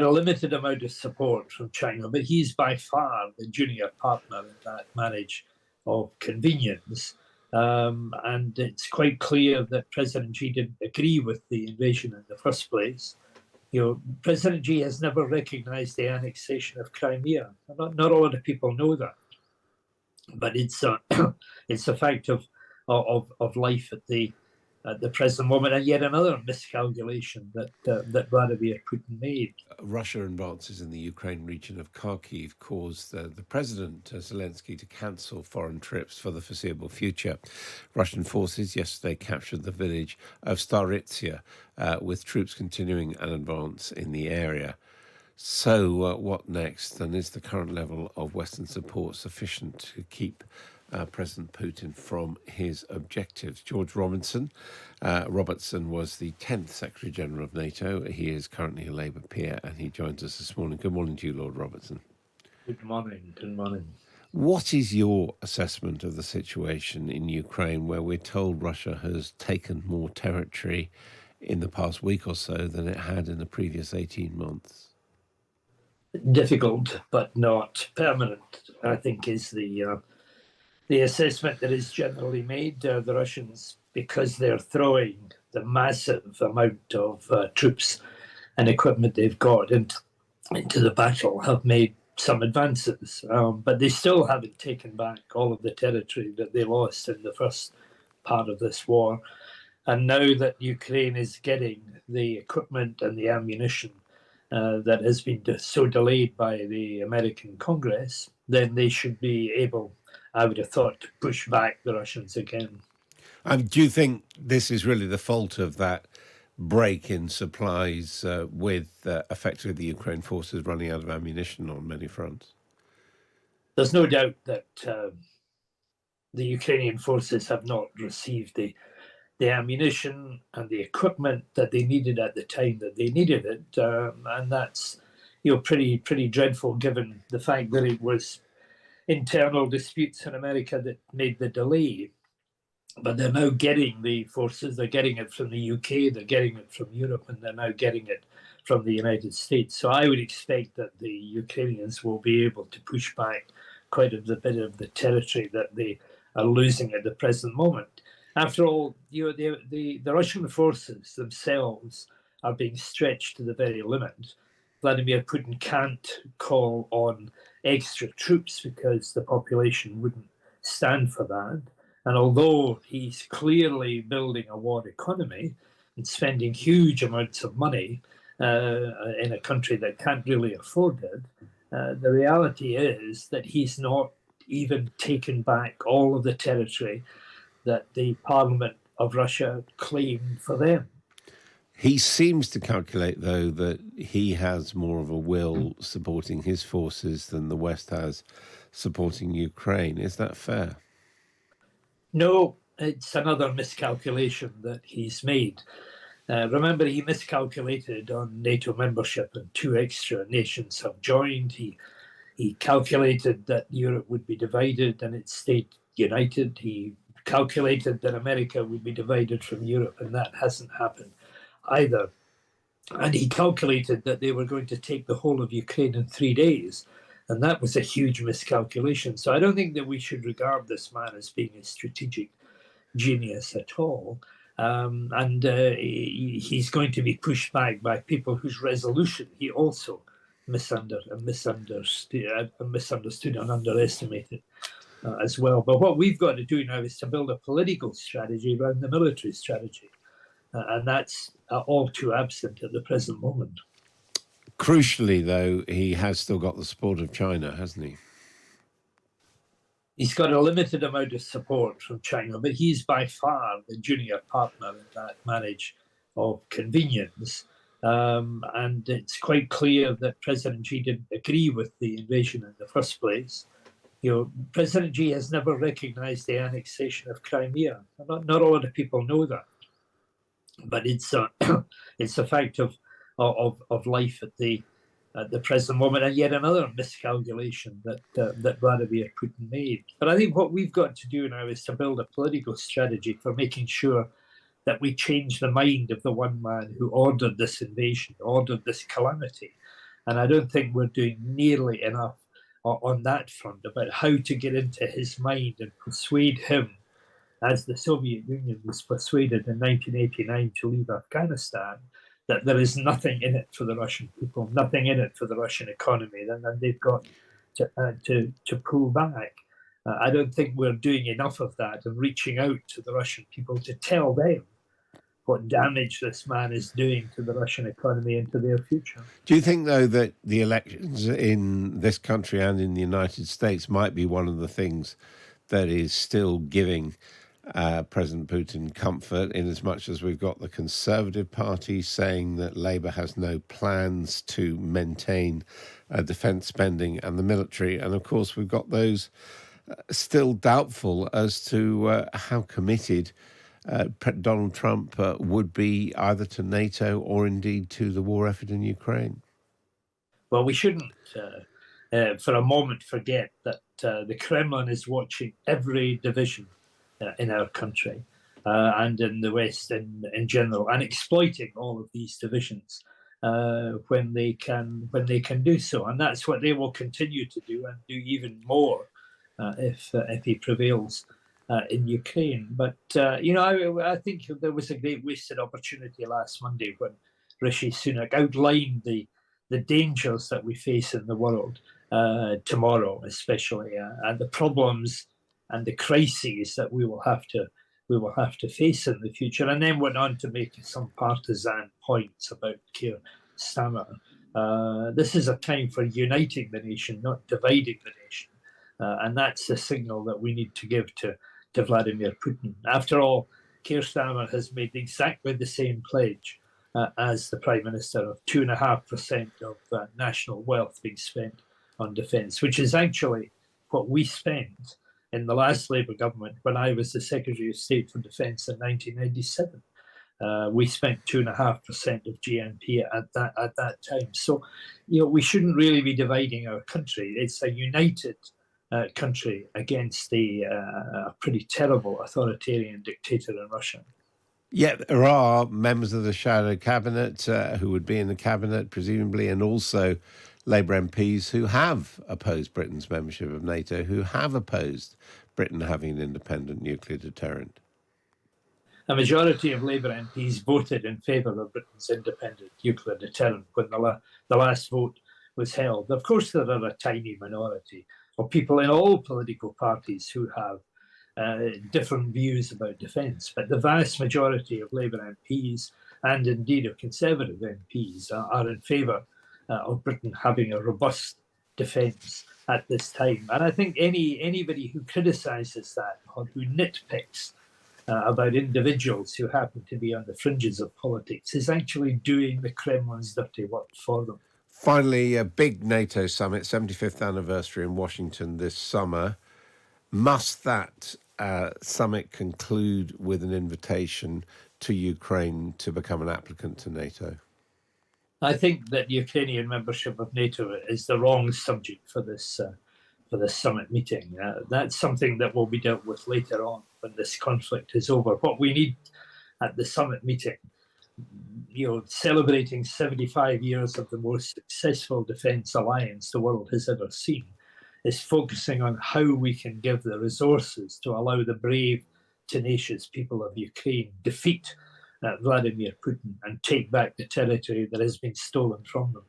a limited amount of support from China, but he's by far the junior partner in that marriage of convenience. And it's quite clear that President Xi didn't agree with the invasion in the first place. President Xi has never recognized the annexation of Crimea. Not a lot of people know that, but it's a fact of life at the present moment, and yet another miscalculation that Vladimir Putin made. Russia advances in the Ukraine region of Kharkiv caused the President Zelensky to cancel foreign trips for the foreseeable future. Russian forces yesterday captured the village of Staritsia, with troops continuing an advance in the area. So what next? And is the current level of Western support sufficient to keep President Putin from his objectives? George Robertson was the 10th Secretary General of NATO. He is currently a Labour peer, and he joins us this morning. Good morning to you, Lord Robertson. Good morning. Good morning. What is your assessment of the situation in Ukraine, where we're told Russia has taken more territory in the past week or so than it had in the previous 18 months? Difficult, but not permanent, I think, is the assessment that is generally made. The Russians, because they're throwing the massive amount of troops and equipment they've got into the battle, have made some advances, but they still haven't taken back all of the territory that they lost in the first part of this war. And now that Ukraine is getting the equipment and the ammunition that has been so delayed by the American Congress, then they should be able, I would have thought, to push back the Russians again. Do you think this is really the fault of that break in supplies with effectively the Ukraine forces running out of ammunition on many fronts? There's no doubt that the Ukrainian forces have not received the ammunition and the equipment that they needed at the time that they needed it, and that's pretty dreadful, given the fact that it was internal disputes in America that made the delay. But they're now getting the forces. They're getting it from the UK. They're getting it from Europe, and they're now getting it from the United States. So I would expect that the Ukrainians will be able to push back quite a bit of the territory that they are losing at the present moment. After all, the Russian forces themselves are being stretched to the very limit. Vladimir Putin can't call on extra troops because the population wouldn't stand for that. And although he's clearly building a war economy and spending huge amounts of money in a country that can't really afford it, the reality is that he's not even taken back all of the territory that the Parliament of Russia claimed for them. He seems to calculate, though, that he has more of a will supporting his forces than the West has supporting Ukraine. Is that fair? No, it's another miscalculation that he's made. Remember, he miscalculated on NATO membership, and 2 extra nations have joined. He calculated that Europe would be divided and it stayed united. He calculated that America would be divided from Europe, and that hasn't happened either. And he calculated that they were going to take the whole of Ukraine in 3 days, and that was a huge miscalculation. So I don't think that we should regard this man as being a strategic genius at all. He's going to be pushed back by people whose resolution he also misunderstood and underestimated as well. But what we've got to do now is to build a political strategy around the military strategy. And that's all too absent at the present moment. Crucially, though, he has still got the support of China, hasn't he? He's got a limited amount of support from China, but he's by far the junior partner in that marriage of convenience. And it's quite clear that President Xi didn't agree with the invasion in the first place. President Xi has never recognized the annexation of Crimea. Not a lot of people know that, but it's a fact of life at the present moment, and yet another miscalculation that Vladimir Putin made. But I think what we've got to do now is to build a political strategy for making sure that we change the mind of the one man who ordered this invasion, ordered this calamity, And I don't think we're doing nearly enough on that front about how to get into his mind and persuade him, as the Soviet Union was persuaded in 1989 to leave Afghanistan, that there is nothing in it for the Russian people, nothing in it for the Russian economy, and they've got to pull back. I don't think we're doing enough of that and reaching out to the Russian people to tell them what damage this man is doing to the Russian economy and to their future. Do you think, though, that the elections in this country and in the United States might be one of the things that is still giving President Putin comfort, in as much as we've got the Conservative Party saying that Labour has no plans to maintain defence spending and the military, and of course we've got those still doubtful as to how committed Donald Trump would be either to NATO or indeed to the war effort in Ukraine? Well, we shouldn't for a moment forget that the Kremlin is watching every division in our country and in the West in general, and exploiting all of these divisions when they can do so. And that's what they will continue to do, and do even more if he prevails in Ukraine. But I think there was a great wasted opportunity last Monday when Rishi Sunak outlined the dangers that we face in the world tomorrow, especially, and the problems and the crises that we will have to face in the future, and then went on to make some partisan points about Keir Starmer. This is a time for uniting the nation, not dividing the nation, and that's the signal that we need to give to Vladimir Putin. After all, Keir Starmer has made exactly the same pledge as the Prime Minister of 2.5% of national wealth being spent on defence, which is actually what we spent in the last Labour government when I was the Secretary of State for Defence in 1997. We spent 2.5% of GNP at that time. So, we shouldn't really be dividing our country. It's a united country against the pretty terrible authoritarian dictator in Russia. Yet there are members of the shadow cabinet who would be in the cabinet, presumably, and also Labour MPs who have opposed Britain's membership of NATO, who have opposed Britain having an independent nuclear deterrent. A majority of Labour MPs voted in favour of Britain's independent nuclear deterrent when the last vote was held. Of course, there are a tiny minority of people in all political parties who have different views about defence, but the vast majority of Labour MPs, and indeed of Conservative MPs, are in favour of Britain having a robust defence at this time. And I think anybody who criticises that or who nitpicks about individuals who happen to be on the fringes of politics is actually doing the Kremlin's dirty work for them. Finally, a big NATO summit, 75th anniversary in Washington this summer. Must that summit conclude with an invitation to Ukraine to become an applicant to NATO? I think that Ukrainian membership of NATO is the wrong subject for this summit meeting. That's something that will be dealt with later on when this conflict is over. What we need at the summit meeting, celebrating 75 years of the most successful defence alliance the world has ever seen, is focusing on how we can give the resources to allow the brave, tenacious people of Ukraine defeat Vladimir Putin and take back the territory that has been stolen from them.